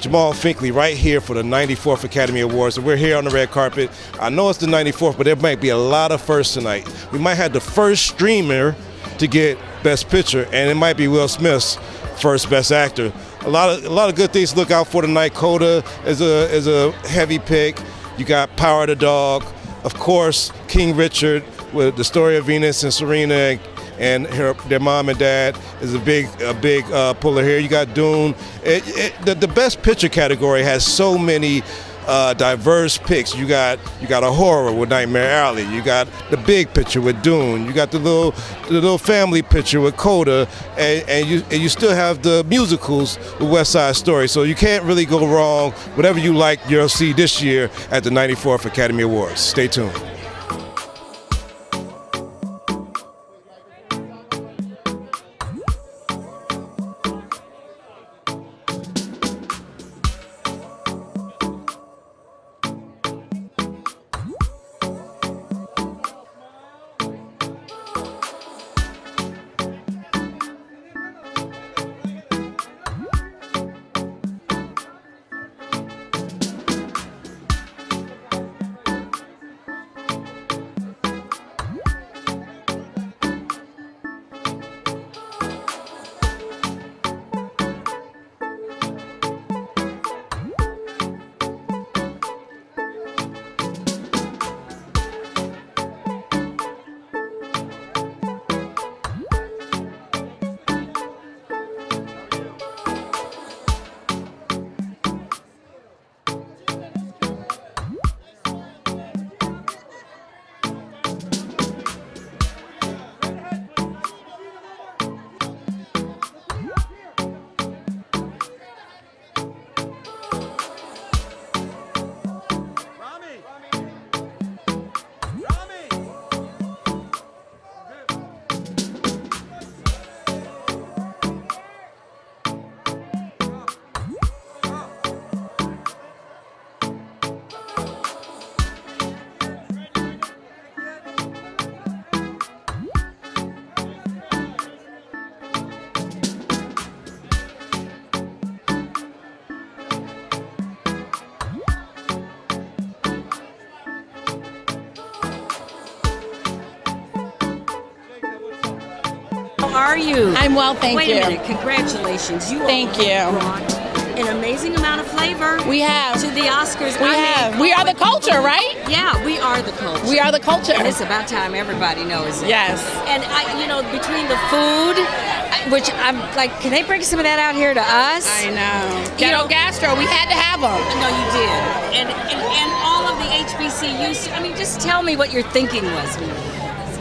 Jamal Finkley right here for the 94th Academy Awards. And we're here on the red carpet. I know it's the 94th, but there might be a lot of firsts tonight. We might have the first streamer to get Best Picture, and it might be Will Smith's first Best Actor. A lot of good things to look out for tonight. Coda is a heavy pick. You got Power of the Dog, of course, King Richard with the story of Venus and Serena and their mom and dad is a big puller here. You got Dune. The Best Picture category has so many diverse picks. You got a horror with Nightmare Alley. You got the big picture with Dune. You got the little family picture with Coda, and you still have the musicals with West Side Story. So you can't really go wrong. Whatever you like, you'll see this year at the 94th Academy Awards. Stay tuned. How are you? I'm well, thank you. Wait a minute, congratulations. Thank you. Brought an amazing amount of flavor. We have. To the Oscars. We have. We are the culture, right? Yeah, we are the culture. We are the culture. And it's about time everybody knows it. Yes. And between the food, which I'm like, can they bring some of that out here to us? I know. Ghetto Gastro, we had to have them. No, you did. And all of the HBCUs. I mean, just tell me what your thinking was.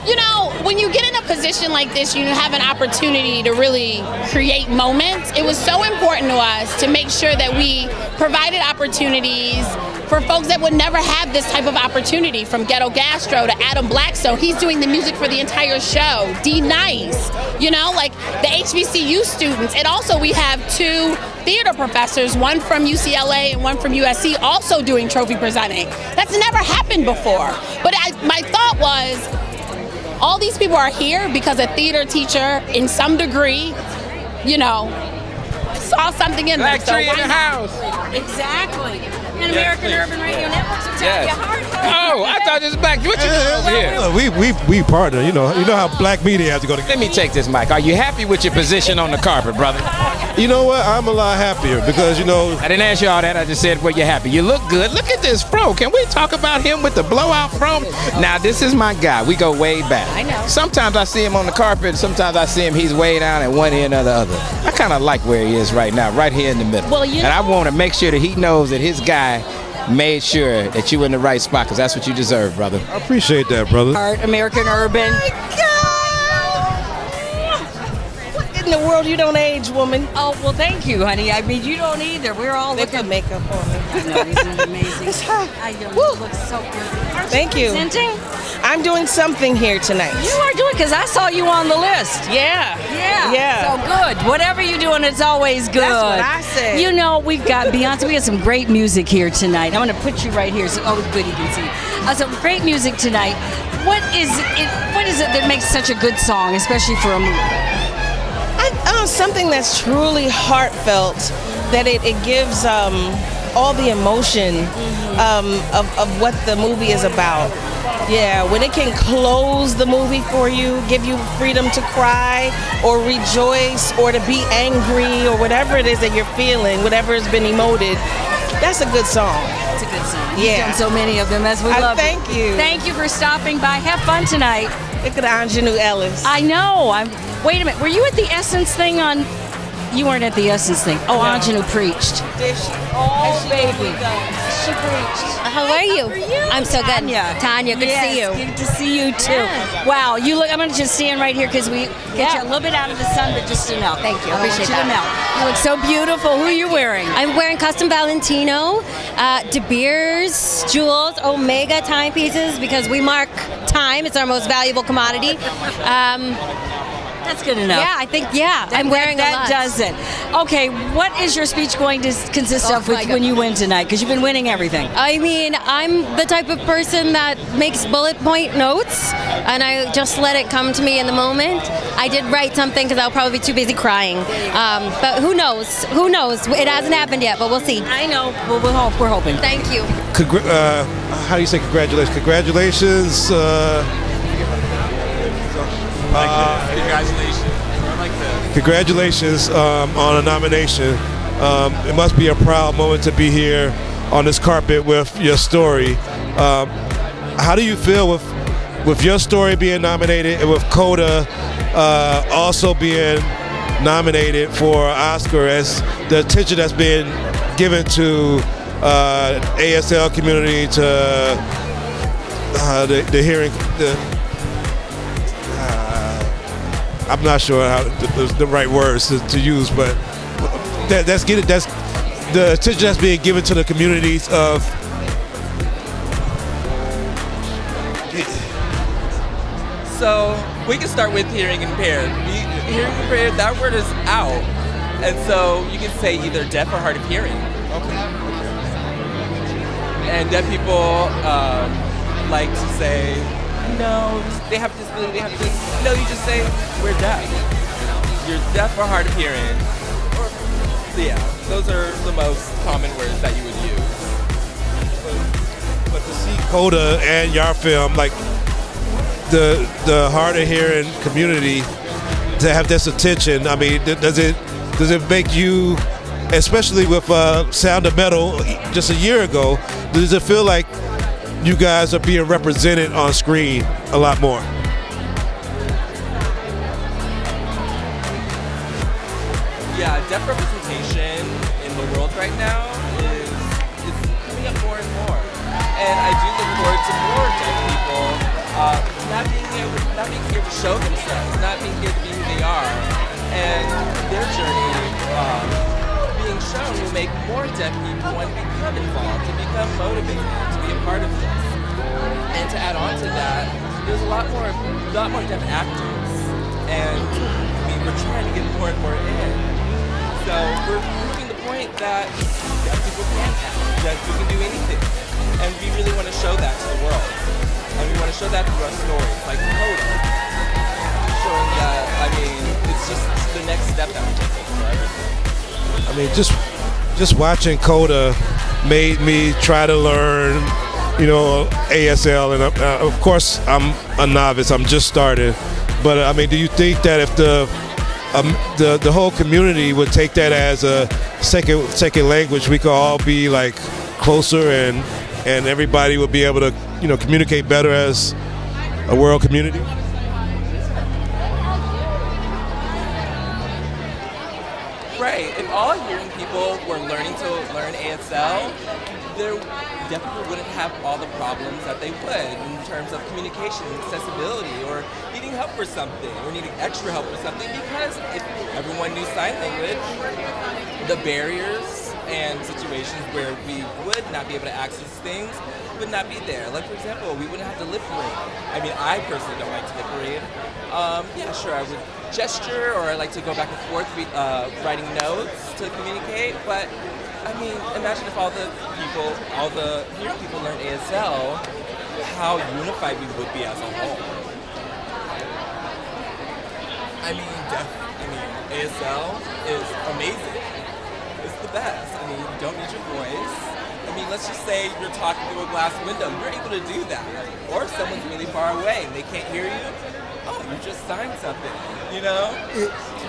You know, when you get in a position like this, you have an opportunity to really create moments. It was so important to us to make sure that we provided opportunities for folks that would never have this type of opportunity, from Ghetto Gastro to Adam Blackstone. He's doing the music for the entire show. D Nice, like the HBCU students. And also we have 2 theater professors, one from UCLA and one from USC, also doing trophy presenting. That's never happened before. But my thought was, all these people are here because a theater teacher, in some degree, saw something in them. Black tree in the house. Exactly. And American Urban Radio Networks will tell you hard. Oh, I thought this was Black. What you doing over here? We partner. You know how black media has to go together. Let me take this mic. Are you happy with your position on the carpet, brother? You know what? I'm a lot happier because I didn't ask you all that. I just said, well, you're happy. You look good. Look at this fro. Can we talk about him with the blowout fro? Now, this is my guy. We go way back. I know. Sometimes I see him on the carpet. Sometimes I see him, he's way down at one end or the other. I kind of like where he is right now, right here in the middle. Well, and I want to make sure that he knows that his guy made sure that you were in the right spot, because that's what you deserve, brother. I appreciate that, brother. Art, American Urban. In the world, you don't age, woman. Oh, well, thank you, honey. I mean, you don't either. We're all They put makeup on me. I know, isn't it amazing? It's hot. You Woo. look so good. Aren't Thank you. Presenting? I'm doing something here tonight. You are doing, because I saw you on the list. Yeah. Yeah. So good. Whatever you're doing, it's always good. That's what I said. We've got Beyonce. We have some great music here tonight. I'm going to put you right here. So, good, you can see. Some great music tonight. What is it that makes such a good song, especially for a movie? Something that's truly heartfelt. that it gives all the emotion of what the movie is about. Yeah, when it can close the movie for you, give you freedom to cry or rejoice or to be angry or whatever it is that you're feeling, whatever has been emoted, that's a good song. It's a good song. Yeah. You've done so many of them, as we love. Thank you. Thank you for stopping by. Have fun tonight. Look at Anjanou Ellis. I know. Wait a minute. Were you at the Essence thing on? You weren't at the Essence thing. Oh, Anjanou preached. Did she? Oh, baby. She preached. How are you? I'm so good. Tanya, good to see you. Good to see you too. Yeah. Wow, you look. I'm gonna just stand right here because we get you a little bit out of the sun, but just enough. Thank you. I Appreciate want you to that. melt. You look so beautiful. Who are you wearing? I'm wearing custom Valentino, De Beers, jewels, Omega timepieces because we mark time. It's our most valuable commodity. That's good enough. Yeah, I think, I'm wearing that a lot. does it. Okay, what is your speech going to consist of my God. when you win tonight? Because you've been winning everything. I mean, I'm the type of person that makes bullet point notes, and I just let it come to me in the moment. I did write something because I'll probably be too busy crying. But who knows? Who knows? It hasn't happened yet, but we'll see. I know. Well, we're hoping. Thank you. How do you say congratulations? Congratulations. Congratulations. I like that. Congratulations on a nomination. It must be a proud moment to be here on this carpet with your story. How do you feel with your story being nominated and with Coda also being nominated for Oscar, as the attention that's been given to ASL community, to the hearing, I'm not sure how the right words to use, but that's the attention that's being given to the communities of. So we can start with hearing impaired. Hearing impaired, that word is out, and so you can say either deaf or hard of hearing. Okay. And deaf people like to say, no, they have disability, they have this. No, you just say, we're deaf. You're deaf or hard of hearing. Yeah, those are the most common words that you would use. But to see Coda and your film, like the hard of hearing community, to have this attention, I mean, does it make you, especially with Sound of Metal just a year ago, does it feel like you guys are being represented on screen a lot more? Yeah, deaf representation in the world right now is coming up more and more. And I do look forward to more deaf people not being here to show themselves, not being here to be who they are. And their journey being shown will make more deaf people want to become involved, to become motivated, to be a part of this. And to add on to that, there's a lot more deaf actors. And I mean, we're trying to get more and more in. So we're proving the point that deaf people can act, deaf people can do anything. And we really want to show that to the world. And we want to show that through our stories, like Coda. Showing that, I mean, it's just the next step that we're taking for everything. I mean, just watching Coda made me try to learn, ASL, and of course I'm a novice. I'm just starting, but I mean, do you think that if the whole community would take that as a second language, we could all be like closer, and everybody would be able to communicate better as a world community? Right. If all hearing people were learning to learn ASL, there definitely wouldn't have all the problems that they would in terms of communication, accessibility, or needing help for something, or needing extra help for something, because if everyone knew sign language, the barriers and situations where we would not be able to access things would not be there. Like, for example, we wouldn't have to lip read. I mean, I personally don't like to lip read. Yeah, sure, I would gesture, or I like to go back and forth writing notes to communicate, but I mean, imagine if all the hearing people learn ASL, how unified we would be as a whole. I mean, ASL is amazing. It's the best. I mean, you don't need your voice. I mean, let's just say you're talking through a glass window. You're able to do that. Or if someone's really far away and they can't hear you, oh, you just signed something, you know?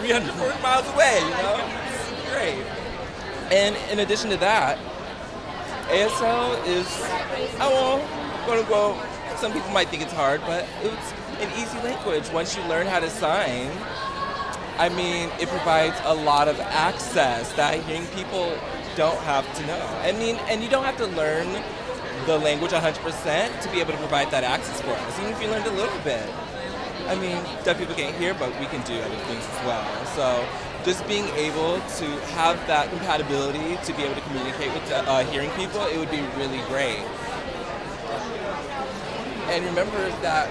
340 miles away, you know? It's great. And in addition to that, ASL is, quote unquote, some people might think it's hard, but it's an easy language. Once you learn how to sign, I mean, it provides a lot of access that hearing people don't have to know. I mean, and you don't have to learn the language 100% to be able to provide that access for us, even if you learned a little bit. I mean, deaf people can't hear, but we can do other things as well. So just being able to have that compatibility to be able to communicate with hearing people, it would be really great. And remember that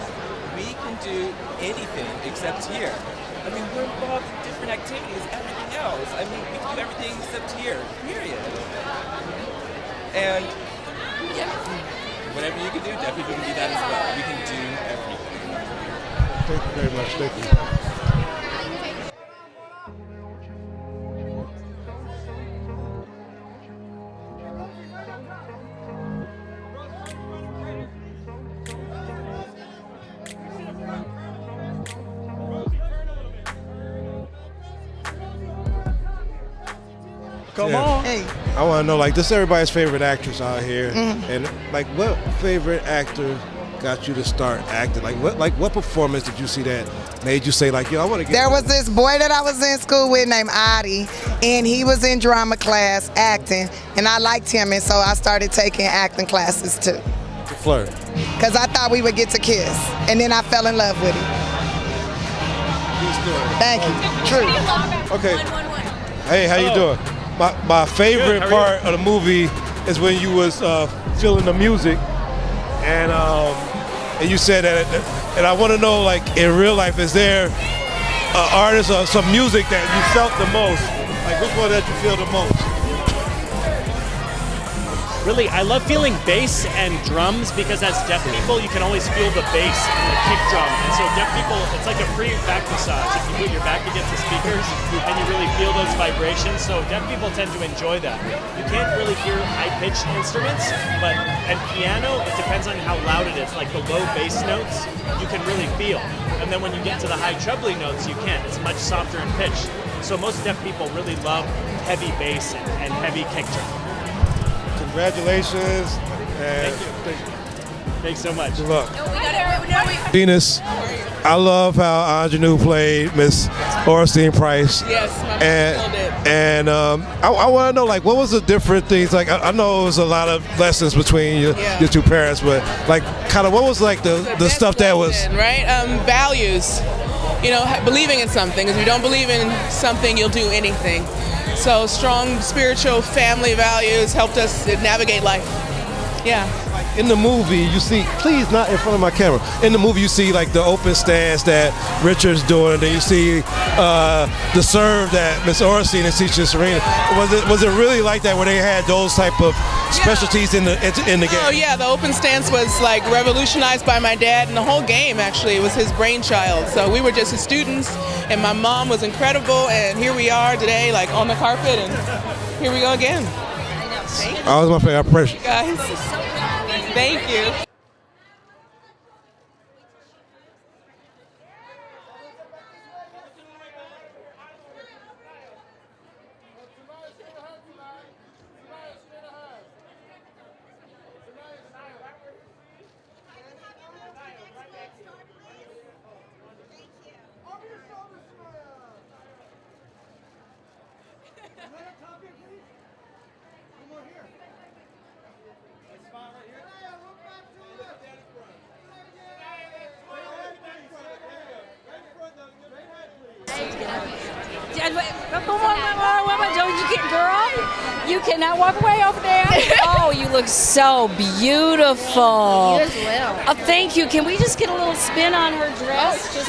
we can do anything except hear. I mean, we're involved in different activities, everything else. I mean, we can do everything except hear, period. And yeah, whatever you can do, deaf people can do that as well. We can do everything. Thank you very much. Thank you. Come on. Hey. I want to know, like, this is everybody's favorite actress out here, and like, what favorite actor got you to start acting? Like, what performance did you see that made you say, like, yo, I want to get? There was this boy that I was in school with named Adi, and he was in drama class acting, and I liked him, and so I started taking acting classes too. To flirt. Cause I thought we would get to kiss, and then I fell in love with him. Thank you. True. Okay. Hey, how you doing? My favorite part of the movie is when you was feeling the music, and you said that, and I want to know, like, in real life, is there an artist or some music that you felt the most? Like, which one that you feel the most? Really, I love feeling bass and drums because as deaf people, you can always feel the bass and the kick drum. And so deaf people, it's like a free back massage. If you put your back against the speakers and you really feel those vibrations. So deaf people tend to enjoy that. You can't really hear high-pitched instruments, but at piano, it depends on how loud it is. Like the low bass notes, you can really feel. And then when you get to the high trebly notes, you can't. It's much softer in pitch. So most deaf people really love heavy bass and heavy kick drum. Congratulations. And Thank you. Thanks so much. Good luck. Venus, I love how Ingenue played Miss Ornstein Price. Yes, my mom killed it. And I want to know, like, what was the different things? Like, I know it was a lot of lessons between your two parents, but like, kind of, what was like the stuff that was right? Values. You know, believing in something. If you don't believe in something, you'll do anything. So strong spiritual family values helped us navigate life. Yeah. In the movie, you see, please not in front of my camera. In the movie, you see like the open stance that Richard's doing, and then you see the serve that Miss Ornstein is teaching Serena. Was it really like that, where they had those type of specialties in the game? Oh yeah, the open stance was like revolutionized by my dad, and the whole game actually was his brainchild. So we were just his students, and my mom was incredible, and here we are today, like on the carpet, and here we go again. That was my favorite. I appreciate it. Guys. Thank you. Girl, you cannot walk away over there. Oh, you look so beautiful. You as well. Oh, thank you. Can we just get a little spin on her dress? Oh,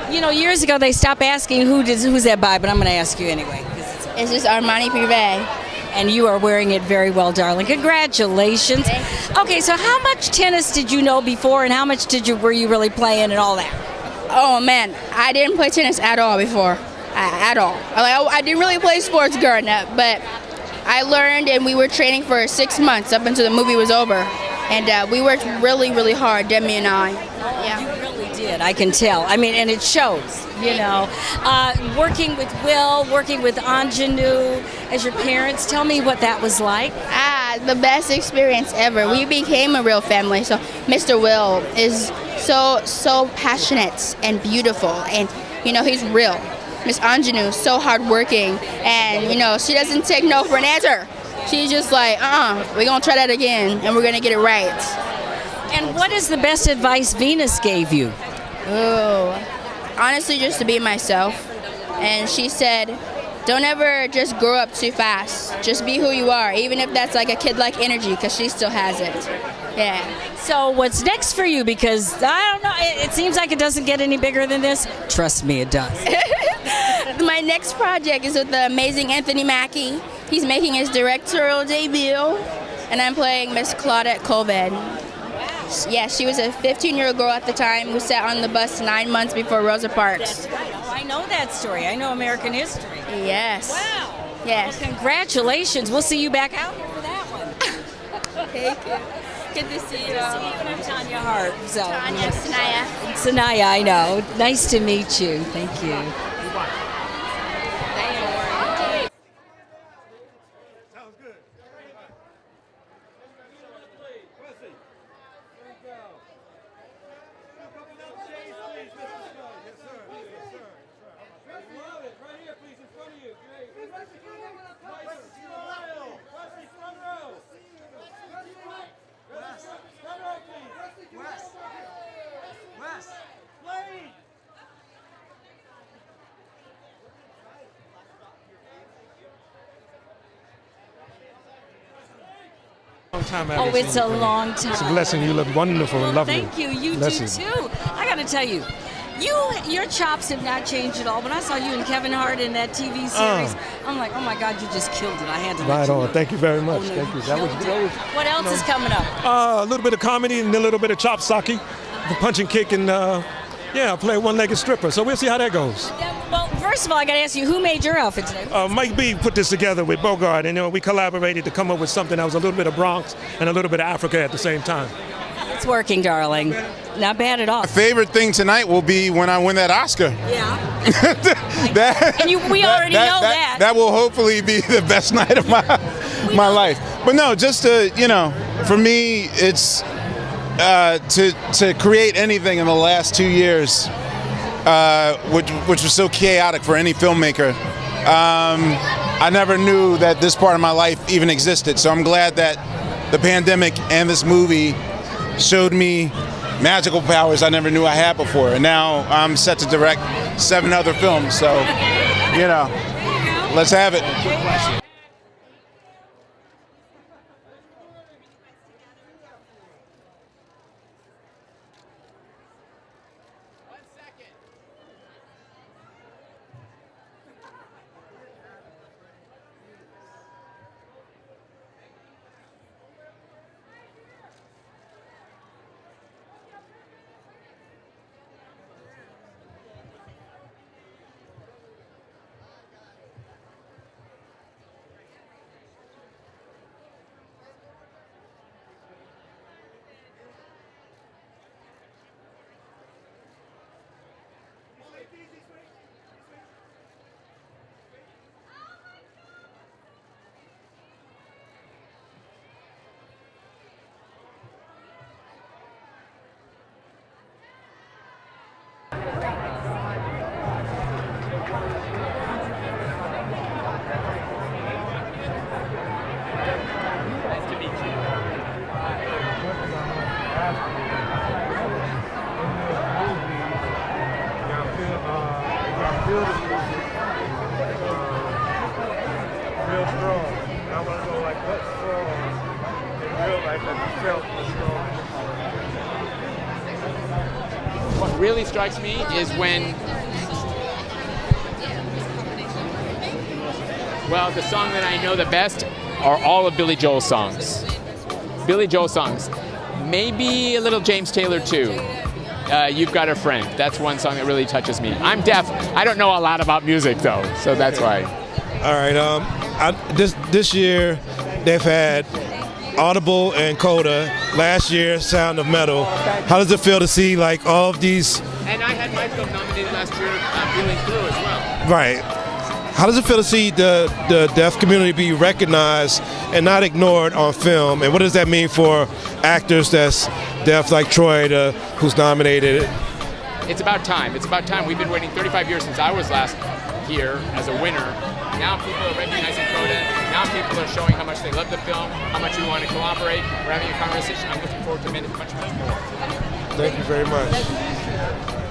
sure. You know, years ago they stopped asking who's that by, but I'm going to ask you anyway. It's just Armani Privé. And you are wearing it very well, darling. Congratulations. Okay, so how much tennis did you know before, and how much were you really playing and all that? Oh man, I didn't play tennis at all before, at all. I didn't really play sports growing up, but I learned and we were training for 6 months up until the movie was over. And we worked really, really hard, Demi and I. Yeah. You really did, I can tell. I mean, and it shows, you know. Working with Will, working with Anjanou as your parents, tell me what that was like. The best experience ever. We became a real family. So Mr. Will is so passionate and beautiful, and you know, he's real. Miss Anjanou is so hardworking, and you know, she doesn't take no for an answer. She's just like, we're gonna try that again, and we're gonna get it right. And what is the best advice Venus gave you? Oh, honestly, just to be myself. And she said, don't ever just grow up too fast. Just be who you are, even if that's like a kid-like energy, because she still has it. Yeah. So what's next for you? Because I don't know, it seems like it doesn't get any bigger than this. Trust me, it does. My next project is with the amazing Anthony Mackie. He's making his directorial debut, and I'm playing Miss Claudette Colvin. Yeah, she was a 15-year-old girl at the time who sat on the bus 9 months before Rosa Parks. That's right. Oh, I know that story. I know American history. Yes. Wow. Yes. Well, congratulations. We'll see you back out here for that one. Thank you. Good to see you. Good to see you, and I'm Tanya Hart. So, Tanya, Sanaya. Sanaya, I know. Nice to meet you. Thank you. Oh, it's a long time. It's a blessing. You look wonderful and lovely. Thank you. You blessing. do too. I got to tell you, your chops have not changed at all. When I saw you and Kevin Hart in that TV series, I'm like, oh my God, you just killed it. I had to. Right on. Know. Thank you very much. Oh, no, Thank you. That was. What else is coming up? A little bit of comedy and a little bit of chop sake, the punch and kick, and I play a one-legged stripper. So we'll see how that goes. Well, first of all, I got to ask you, who made your outfit today? Mike B put this together with Bogart, and we collaborated to come up with something that was a little bit of Bronx and a little bit of Africa at the same time. It's working, darling. Not bad at all. My favorite thing tonight will be when I win that Oscar. Yeah. We already know that. That will hopefully be the best night of my life. But no, just to, for me, it's to create anything in the last 2 years, which was so chaotic for any filmmaker. I never knew that this part of my life even existed. So I'm glad that the pandemic and this movie showed me magical powers I never knew I had before. And now I'm set to direct 7 other films. So, let's have it. What really strikes me is when, the song that I know the best are all of Billy Joel's songs. Billy Joel songs. Maybe a little James Taylor too. You've Got a Friend. That's one song that really touches me. I'm deaf. I don't know a lot about music though, so that's why. All right. This year they've had Audible and Coda. Last year, Sound of Metal. How does it feel to see like all of these? And I had my film nominated last year, Feeling Through as well. Right. How does it feel to see the deaf community be recognized and not ignored on film? And what does that mean for actors that's deaf, like Troy, who's nominated? It's about time. It's about time. We've been waiting 35 years since I was last here as a winner. Now people are recognizing Coda. Now people are showing how much they love the film, how much we want to cooperate. We're having a conversation. I'm looking forward to much more. Thank you very much.